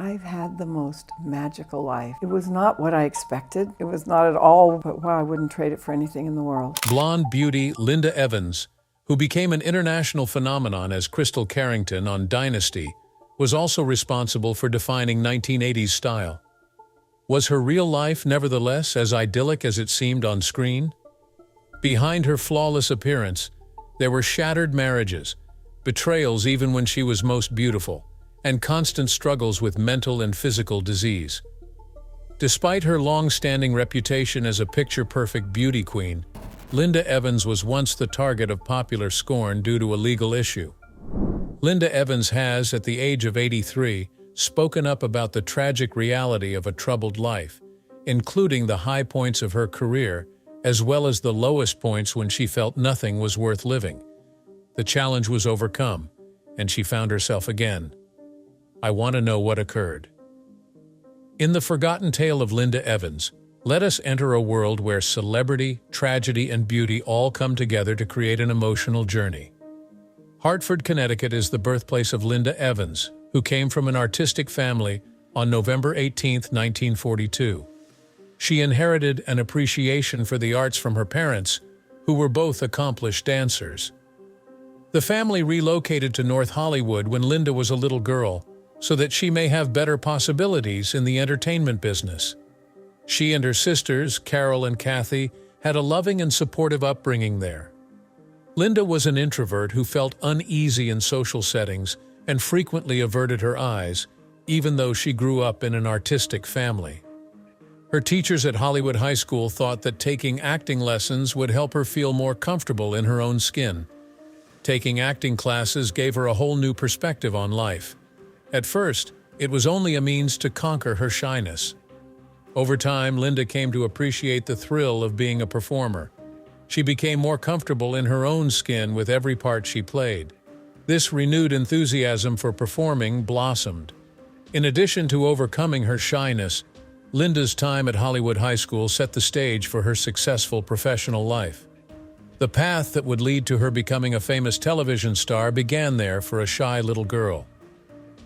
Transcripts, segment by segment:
I've had the most magical life. It was not what I expected. It was not at all, but wow, I wouldn't trade it for anything in the world. Blonde beauty Linda Evans, who became an international phenomenon as Crystal Carrington on Dynasty, was also responsible for defining 1980s style. Was her real life, nevertheless, as idyllic as it seemed on screen? Behind her flawless appearance, there were shattered marriages, betrayals even when she was most beautiful, and constant struggles with mental and physical disease. Despite her long-standing reputation as a picture-perfect beauty queen, Linda Evans was once the target of popular scorn due to a legal issue. Linda Evans has, at the age of 83, spoken up about the tragic reality of a troubled life, including the high points of her career, as well as the lowest points when she felt nothing was worth living. The challenge was overcome, and she found herself again. I want to know what occurred. In the forgotten tale of Linda Evans, let us enter a world where celebrity, tragedy, and beauty all come together to create an emotional journey. Hartford, Connecticut is the birthplace of Linda Evans, who came from an artistic family on November 18, 1942. She inherited an appreciation for the arts from her parents, who were both accomplished dancers. The family relocated to North Hollywood when Linda was a little girl, so that she may have better possibilities in the entertainment business. She and her sisters, Carol and Kathy, had a loving and supportive upbringing there. Linda was an introvert who felt uneasy in social settings and frequently averted her eyes, even though she grew up in an artistic family. Her teachers at Hollywood High School thought that taking acting lessons would help her feel more comfortable in her own skin. Taking acting classes gave her a whole new perspective on life. At first, it was only a means to conquer her shyness. Over time, Linda came to appreciate the thrill of being a performer. She became more comfortable in her own skin with every part she played. This renewed enthusiasm for performing blossomed. In addition to overcoming her shyness, Linda's time at Hollywood High School set the stage for her successful professional life. The path that would lead to her becoming a famous television star began there for a shy little girl.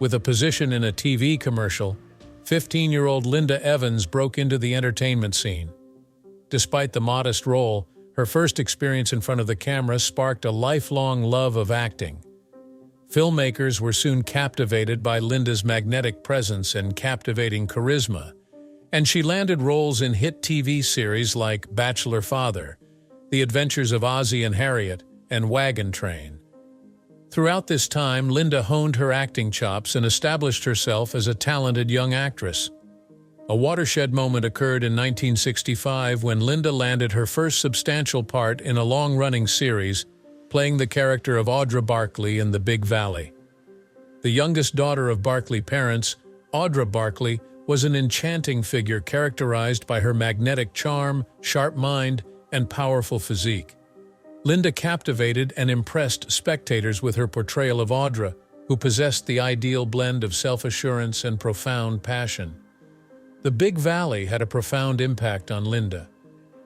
With a position in a TV commercial, 15-year-old Linda Evans broke into the entertainment scene. Despite the modest role, her first experience in front of the camera sparked a lifelong love of acting. Filmmakers were soon captivated by Linda's magnetic presence and captivating charisma, and she landed roles in hit TV series like Bachelor Father, The Adventures of Ozzie and Harriet, and Wagon Train. Throughout this time, Linda honed her acting chops and established herself as a talented young actress. A watershed moment occurred in 1965 when Linda landed her first substantial part in a long-running series, playing the character of Audra Barkley in The Big Valley. The youngest daughter of Barkley parents, Audra Barkley was an enchanting figure characterized by her magnetic charm, sharp mind, and powerful physique. Linda captivated and impressed spectators with her portrayal of Audra, who possessed the ideal blend of self-assurance and profound passion. The Big Valley had a profound impact on Linda.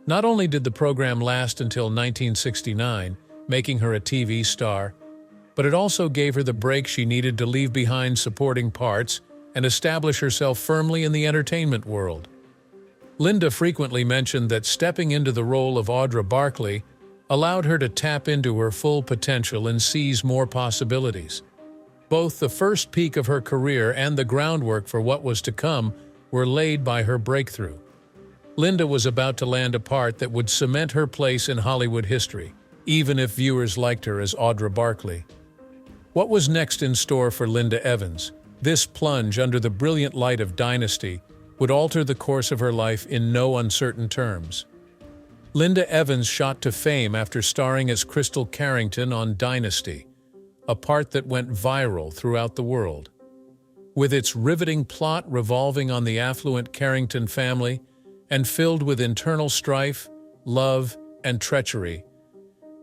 Not only did the program last until 1969, making her a TV star, but it also gave her the break she needed to leave behind supporting parts and establish herself firmly in the entertainment world. Linda frequently mentioned that stepping into the role of Audra Barkley allowed her to tap into her full potential and seize more possibilities. Both the first peak of her career and the groundwork for what was to come were laid by her breakthrough. Linda was about to land a part that would cement her place in Hollywood history, even if viewers liked her as Audra Barkley. What was next in store for Linda Evans? This plunge under the brilliant light of Dynasty would alter the course of her life in no uncertain terms. Linda Evans shot to fame after starring as Crystal Carrington on Dynasty, a part that went viral throughout the world. With its riveting plot revolving on the affluent Carrington family and filled with internal strife, love, and treachery,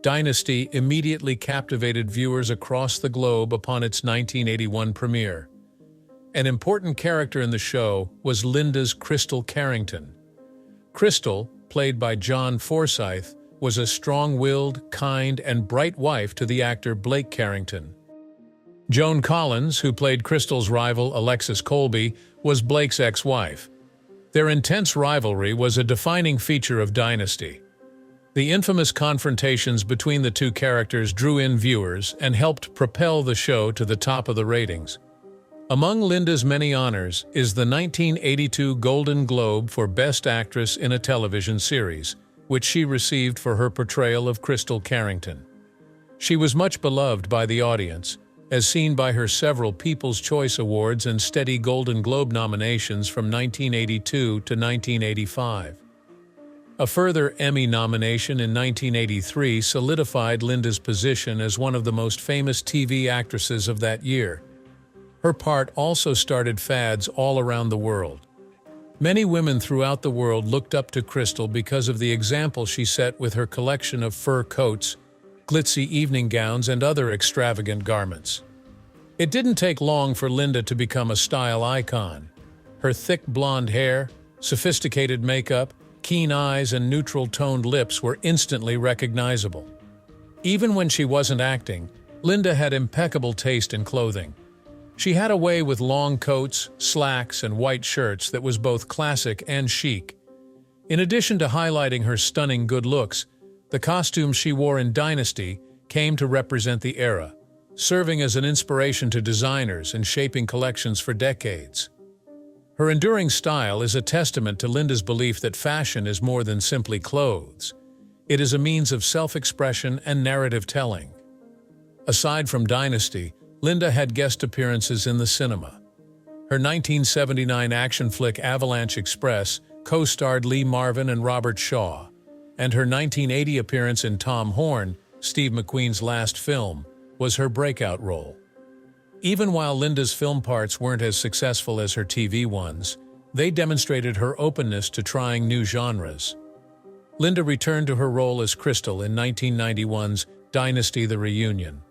Dynasty immediately captivated viewers across the globe upon its 1981 premiere. An important character in the show was Linda's Crystal Carrington. Crystal, played by John Forsythe, was a strong-willed, kind, and bright wife to the actor Blake Carrington. Joan Collins, who played Crystal's rival Alexis Colby, was Blake's ex-wife. Their intense rivalry was a defining feature of Dynasty. The infamous confrontations between the two characters drew in viewers and helped propel the show to the top of the ratings. Among Linda's many honors is the 1982 Golden Globe for Best Actress in a Television Series, which she received for her portrayal of Crystal Carrington. She was much beloved by the audience, as seen by her several People's Choice Awards and steady Golden Globe nominations from 1982 to 1985. A further Emmy nomination in 1983 solidified Linda's position as one of the most famous TV actresses of that year. Her part also started fads all around the world. Many women throughout the world looked up to Crystal because of the example she set with her collection of fur coats, glitzy evening gowns, and other extravagant garments. It didn't take long for Linda to become a style icon. Her thick blonde hair, sophisticated makeup, keen eyes, and neutral-toned lips were instantly recognizable. Even when she wasn't acting, Linda had impeccable taste in clothing. She had a way with long coats, slacks, and white shirts that was both classic and chic. In addition to highlighting her stunning good looks, the costumes she wore in Dynasty came to represent the era, serving as an inspiration to designers and shaping collections for decades. Her enduring style is a testament to Linda's belief that fashion is more than simply clothes. It is a means of self-expression and narrative telling. Aside from Dynasty, Linda had guest appearances in the cinema. Her 1979 action flick Avalanche Express co-starred Lee Marvin and Robert Shaw, and her 1980 appearance in Tom Horn, Steve McQueen's last film, was her breakout role. Even while Linda's film parts weren't as successful as her TV ones, they demonstrated her openness to trying new genres. Linda returned to her role as Crystal in 1991's Dynasty: The Reunion.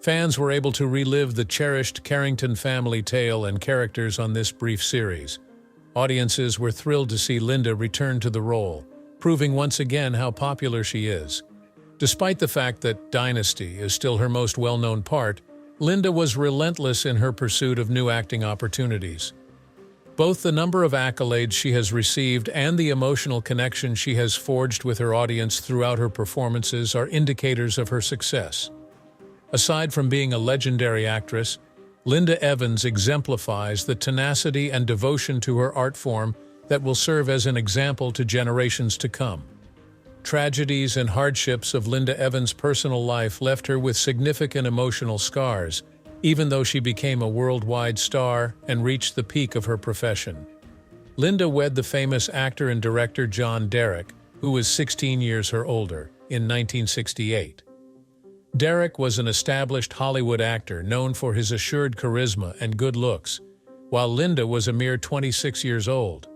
Fans were able to relive the cherished Carrington family tale and characters on this brief series. Audiences were thrilled to see Linda return to the role, proving once again how popular she is. Despite the fact that Dynasty is still her most well-known part, Linda was relentless in her pursuit of new acting opportunities. Both the number of accolades she has received and the emotional connection she has forged with her audience throughout her performances are indicators of her success. Aside from being a legendary actress, Linda Evans exemplifies the tenacity and devotion to her art form that will serve as an example to generations to come. Tragedies and hardships of Linda Evans' personal life left her with significant emotional scars, even though she became a worldwide star and reached the peak of her profession. Linda wed the famous actor and director John Derek, who was 16 years her older, in 1968. Derek was an established Hollywood actor known for his assured charisma and good looks, while Linda was a mere 26 years old.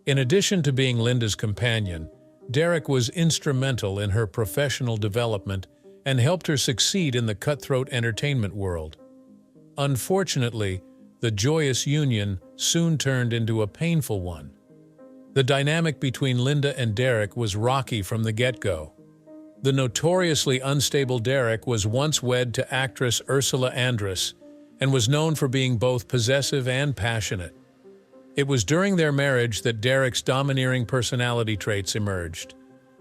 In addition to being Linda's companion, Derek was instrumental in her professional development and helped her succeed in the cutthroat entertainment world. Unfortunately, the joyous union soon turned into a painful one. The dynamic between Linda and Derek was rocky from the get-go. The notoriously unstable Derek was once wed to actress Ursula Andress and was known for being both possessive and passionate. It was during their marriage that Derek's domineering personality traits emerged.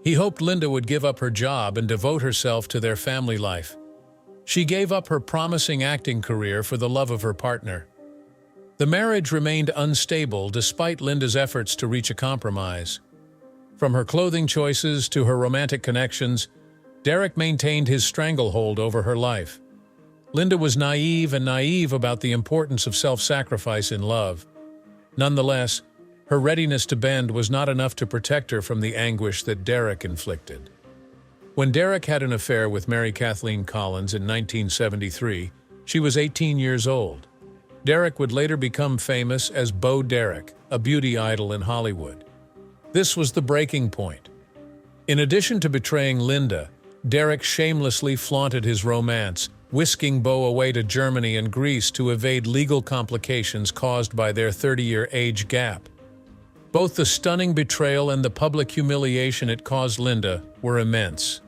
He hoped Linda would give up her job and devote herself to their family life. She gave up her promising acting career for the love of her partner. The marriage remained unstable despite Linda's efforts to reach a compromise. From her clothing choices to her romantic connections, Derek maintained his stranglehold over her life. Linda was naive about the importance of self-sacrifice in love. Nonetheless, her readiness to bend was not enough to protect her from the anguish that Derek inflicted. When Derek had an affair with Mary Kathleen Collins in 1973, she was 18 years old. Derek would later become famous as Bo Derek, a beauty idol in Hollywood. This was the breaking point. In addition to betraying Linda, Derek shamelessly flaunted his romance, whisking Bo away to Germany and Greece to evade legal complications caused by their 30-year age gap. Both the stunning betrayal and the public humiliation it caused Linda were immense.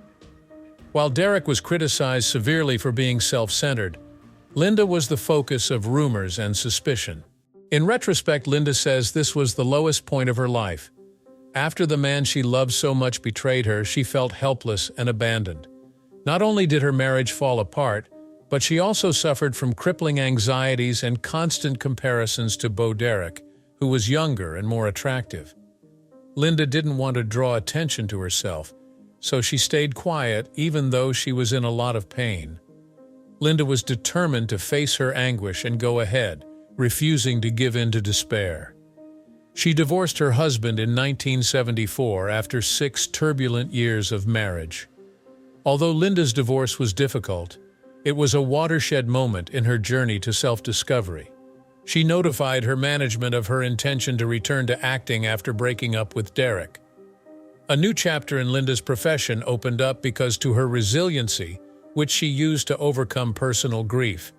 While Derek was criticized severely for being self-centered, Linda was the focus of rumors and suspicion. In retrospect, Linda says this was the lowest point of her life. After the man she loved so much betrayed her, she felt helpless and abandoned. Not only did her marriage fall apart, but she also suffered from crippling anxieties and constant comparisons to Bo Derek, who was younger and more attractive. Linda didn't want to draw attention to herself, so she stayed quiet even though she was in a lot of pain. Linda was determined to face her anguish and go ahead, refusing to give in to despair. She divorced her husband in 1974 after 6 turbulent years of marriage. Although Linda's divorce was difficult, it was a watershed moment in her journey to self-discovery. She notified her management of her intention to return to acting after breaking up with Derek. A new chapter in Linda's profession opened up because to her resiliency, which she used to overcome personal grief.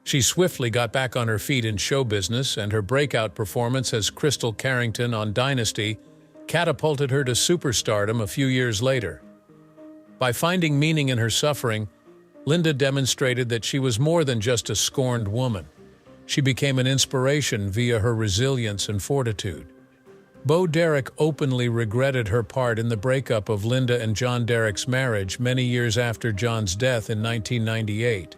She swiftly got back on her feet in show business, and her breakout performance as Crystal Carrington on Dynasty catapulted her to superstardom a few years later. By finding meaning in her suffering, Linda demonstrated that she was more than just a scorned woman. She became an inspiration via her resilience and fortitude. Bo Derek openly regretted her part in the breakup of Linda and John Derek's marriage many years after John's death in 1998.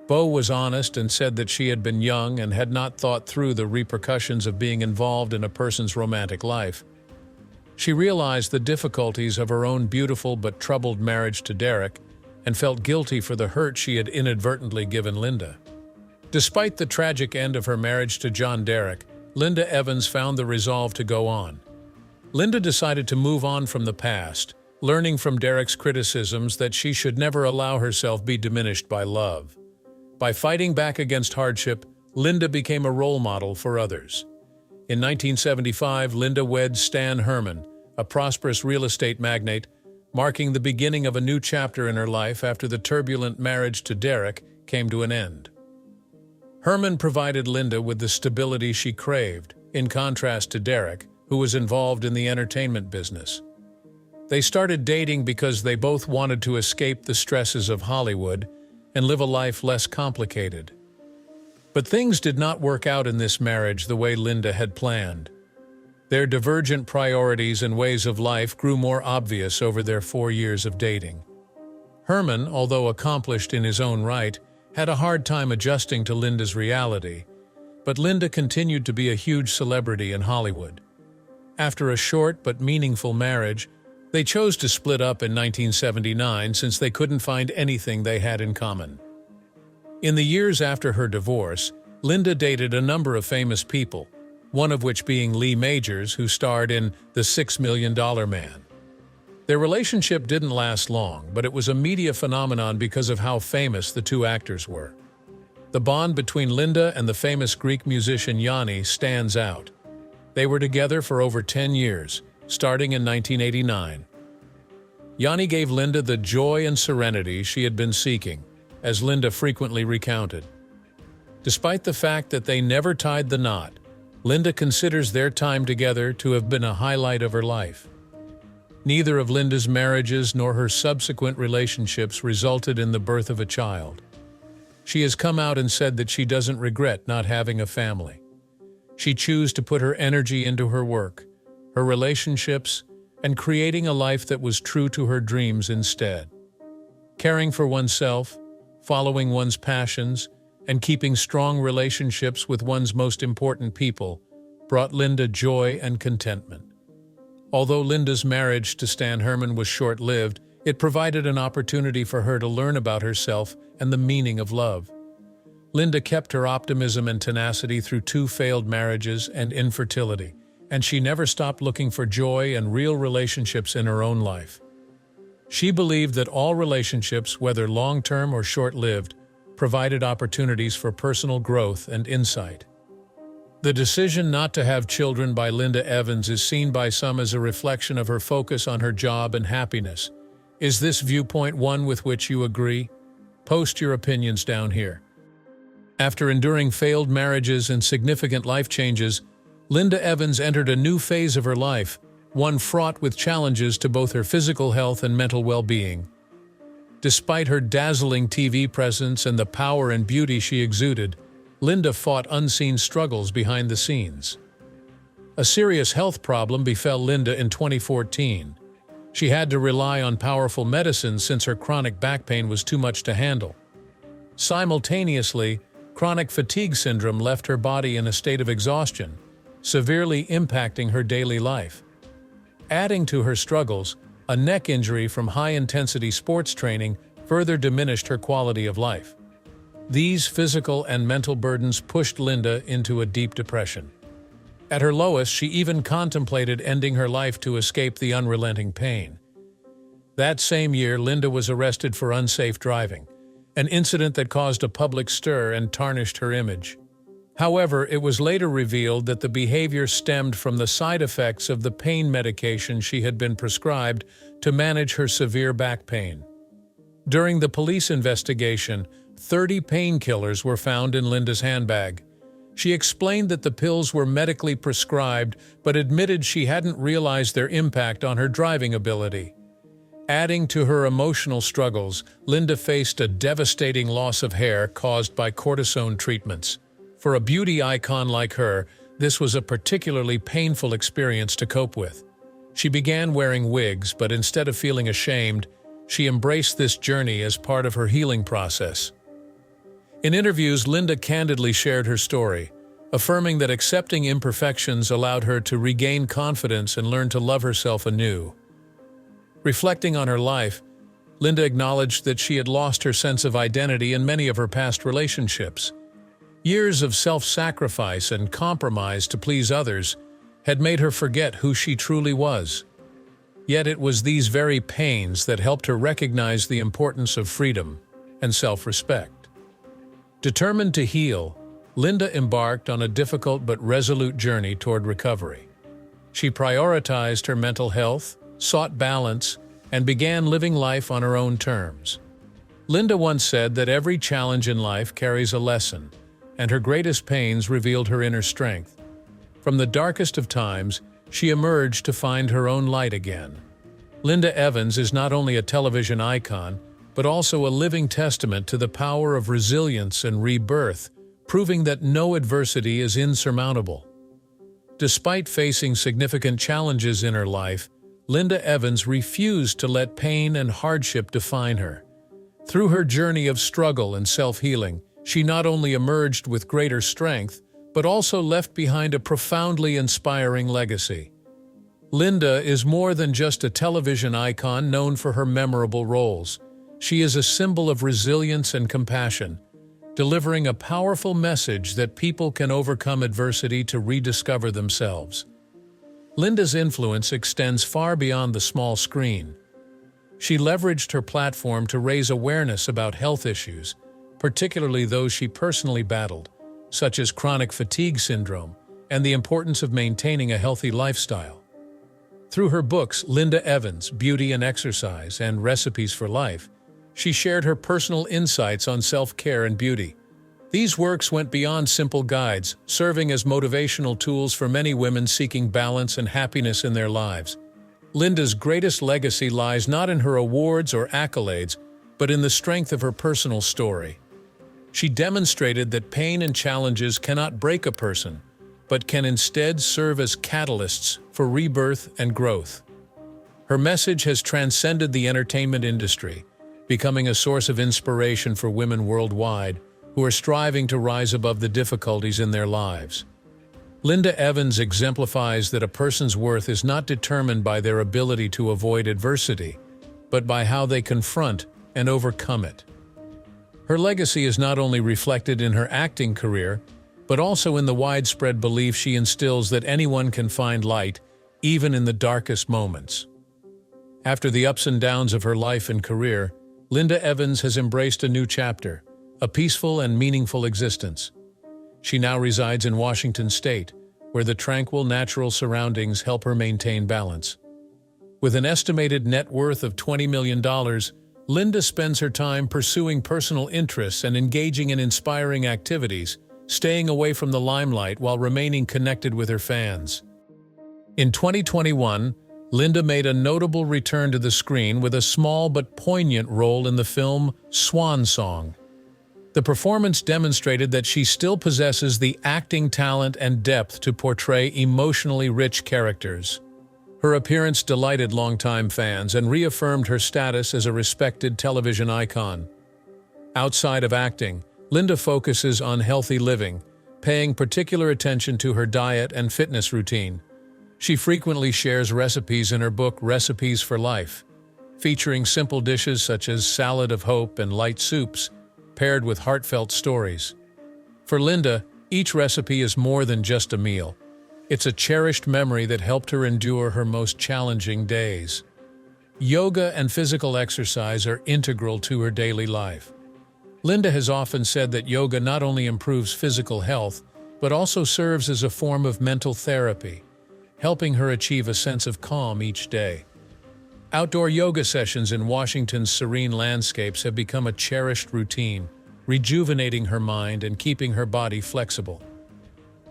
Bo was honest and said that she had been young and had not thought through the repercussions of being involved in a person's romantic life. She realized the difficulties of her own beautiful but troubled marriage to Derek and felt guilty for the hurt she had inadvertently given Linda. Despite the tragic end of her marriage to John Derek, Linda Evans found the resolve to go on. Linda decided to move on from the past, learning from Derek's criticisms that she should never allow herself be diminished by love. By fighting back against hardship, Linda became a role model for others. In 1975, Linda wed Stan Herman, a prosperous real estate magnate, marking the beginning of a new chapter in her life after the turbulent marriage to Derek came to an end. Herman provided Linda with the stability she craved, in contrast to Derek, who was involved in the entertainment business. They started dating because they both wanted to escape the stresses of Hollywood and live a life less complicated. But things did not work out in this marriage the way Linda had planned. Their divergent priorities and ways of life grew more obvious over their 4 years of dating. Herman, although accomplished in his own right, had a hard time adjusting to Linda's reality, but Linda continued to be a huge celebrity in Hollywood. After a short but meaningful marriage, they chose to split up in 1979 since they couldn't find anything they had in common. In the years after her divorce, Linda dated a number of famous people, one of which being Lee Majors, who starred in The $6 Million Man. Their relationship didn't last long, but it was a media phenomenon because of how famous the two actors were. The bond between Linda and the famous Greek musician Yanni stands out. They were together for over 10 years, starting in 1989. Yanni gave Linda the joy and serenity she had been seeking, as Linda frequently recounted. Despite the fact that they never tied the knot, Linda considers their time together to have been a highlight of her life. Neither of Linda's marriages nor her subsequent relationships resulted in the birth of a child. She has come out and said that she doesn't regret not having a family. She chose to put her energy into her work, her relationships, and creating a life that was true to her dreams instead. Caring for oneself, following one's passions, and keeping strong relationships with one's most important people brought Linda joy and contentment. Although Linda's marriage to Stan Herman was short-lived, it provided an opportunity for her to learn about herself and the meaning of love. Linda kept her optimism and tenacity through 2 failed marriages and infertility, and she never stopped looking for joy and real relationships in her own life. She believed that all relationships, whether long-term or short-lived, provided opportunities for personal growth and insight. The decision not to have children by Linda Evans is seen by some as a reflection of her focus on her job and happiness. Is this viewpoint one with which you agree? Post your opinions down here. After enduring failed marriages and significant life changes, Linda Evans entered a new phase of her life, one fraught with challenges to both her physical health and mental well-being. Despite her dazzling TV presence and the power and beauty she exuded, Linda fought unseen struggles behind the scenes. A serious health problem befell Linda in 2014. She had to rely on powerful medicines since her chronic back pain was too much to handle. Simultaneously, chronic fatigue syndrome left her body in a state of exhaustion, severely impacting her daily life. Adding to her struggles, a neck injury from high-intensity sports training further diminished her quality of life. These physical and mental burdens pushed Linda into a deep depression. At her lowest, she even contemplated ending her life to escape the unrelenting pain. That same year, Linda was arrested for unsafe driving, an incident that caused a public stir and tarnished her image. However, it was later revealed that the behavior stemmed from the side effects of the pain medication she had been prescribed to manage her severe back pain. During the police investigation, 30 painkillers were found in Linda's handbag. She explained that the pills were medically prescribed, but admitted she hadn't realized their impact on her driving ability. Adding to her emotional struggles, Linda faced a devastating loss of hair caused by cortisone treatments. For a beauty icon like her, this was a particularly painful experience to cope with. She began wearing wigs, but instead of feeling ashamed, she embraced this journey as part of her healing process. In interviews, Linda candidly shared her story, affirming that accepting imperfections allowed her to regain confidence and learn to love herself anew. Reflecting on her life, Linda acknowledged that she had lost her sense of identity in many of her past relationships. Years of self-sacrifice and compromise to please others had made her forget who she truly was. Yet it was these very pains that helped her recognize the importance of freedom and self-respect. Determined to heal, Linda embarked on a difficult but resolute journey toward recovery. She prioritized her mental health, sought balance, and began living life on her own terms. Linda once said that every challenge in life carries a lesson, and her greatest pains revealed her inner strength. From the darkest of times, she emerged to find her own light again. Linda Evans is not only a television icon, but also a living testament to the power of resilience and rebirth, proving that no adversity is insurmountable. Despite facing significant challenges in her life, Linda Evans refused to let pain and hardship define her. Through her journey of struggle and self-healing, she not only emerged with greater strength, but also left behind a profoundly inspiring legacy. Linda is more than just a television icon known for her memorable roles. She is a symbol of resilience and compassion, delivering a powerful message that people can overcome adversity to rediscover themselves. Linda's influence extends far beyond the small screen. She leveraged her platform to raise awareness about health issues, particularly those she personally battled, such as chronic fatigue syndrome, and the importance of maintaining a healthy lifestyle. Through her books, Linda Evans, Beauty and Exercise, and Recipes for Life, she shared her personal insights on self-care and beauty. These works went beyond simple guides, serving as motivational tools for many women seeking balance and happiness in their lives. Linda's greatest legacy lies not in her awards or accolades, but in the strength of her personal story. She demonstrated that pain and challenges cannot break a person, but can instead serve as catalysts for rebirth and growth. Her message has transcended the entertainment industry, becoming a source of inspiration for women worldwide who are striving to rise above the difficulties in their lives. Linda Evans exemplifies that a person's worth is not determined by their ability to avoid adversity, but by how they confront and overcome it. Her legacy is not only reflected in her acting career, but also in the widespread belief she instills that anyone can find light, even in the darkest moments. After the ups and downs of her life and career, Linda Evans has embraced a new chapter, a peaceful and meaningful existence. She now resides in Washington State, where the tranquil natural surroundings help her maintain balance. With an estimated net worth of $20 million, Linda spends her time pursuing personal interests and engaging in inspiring activities, staying away from the limelight while remaining connected with her fans. In 2021, Linda made a notable return to the screen with a small but poignant role in the film Swan Song. The performance demonstrated that she still possesses the acting talent and depth to portray emotionally rich characters. Her appearance delighted longtime fans and reaffirmed her status as a respected television icon. Outside of acting, Linda focuses on healthy living, paying particular attention to her diet and fitness routine. She frequently shares recipes in her book Recipes for Life, featuring simple dishes such as salad of hope and light soups, paired with heartfelt stories. For Linda, each recipe is more than just a meal. It's a cherished memory that helped her endure her most challenging days. Yoga and physical exercise are integral to her daily life. Linda has often said that yoga not only improves physical health, but also serves as a form of mental therapy, helping her achieve a sense of calm each day. Outdoor yoga sessions in Washington's serene landscapes have become a cherished routine, rejuvenating her mind and keeping her body flexible.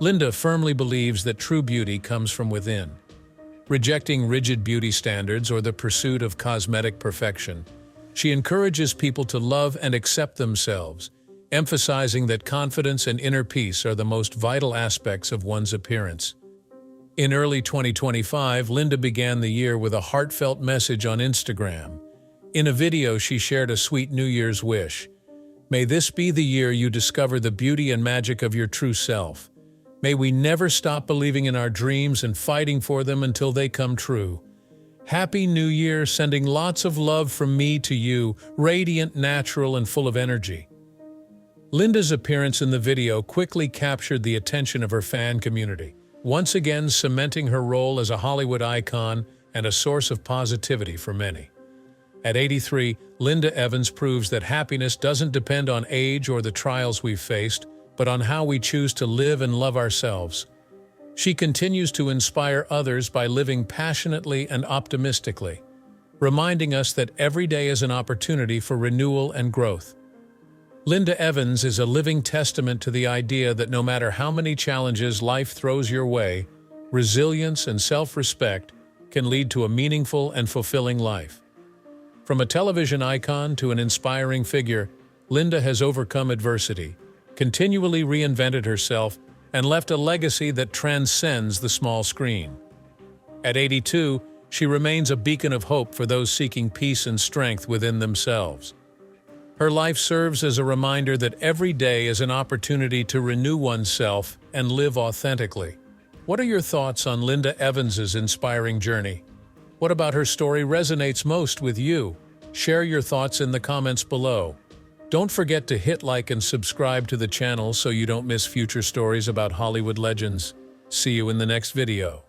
Linda firmly believes that true beauty comes from within. Rejecting rigid beauty standards or the pursuit of cosmetic perfection, she encourages people to love and accept themselves, emphasizing that confidence and inner peace are the most vital aspects of one's appearance. In early 2025, Linda began the year with a heartfelt message on Instagram. In a video, she shared a sweet New Year's wish. May this be the year you discover the beauty and magic of your true self. May we never stop believing in our dreams and fighting for them until they come true. Happy New Year, sending lots of love from me to you, radiant, natural, and full of energy. Linda's appearance in the video quickly captured the attention of her fan community, once again cementing her role as a Hollywood icon and a source of positivity for many. At 83, Linda Evans proves that happiness doesn't depend on age or the trials we've faced, but on how we choose to live and love ourselves. She continues to inspire others by living passionately and optimistically, reminding us that every day is an opportunity for renewal and growth. Linda Evans is a living testament to the idea that no matter how many challenges life throws your way, resilience and self-respect can lead to a meaningful and fulfilling life. From a television icon to an inspiring figure, Linda has overcome adversity, continually reinvented herself, and left a legacy that transcends the small screen. At 82, she remains a beacon of hope for those seeking peace and strength within themselves. Her life serves as a reminder that every day is an opportunity to renew oneself and live authentically. What are your thoughts on Linda Evans's inspiring journey? What about her story resonates most with you? Share your thoughts in the comments below. Don't forget to hit like and subscribe to the channel so you don't miss future stories about Hollywood legends. See you in the next video.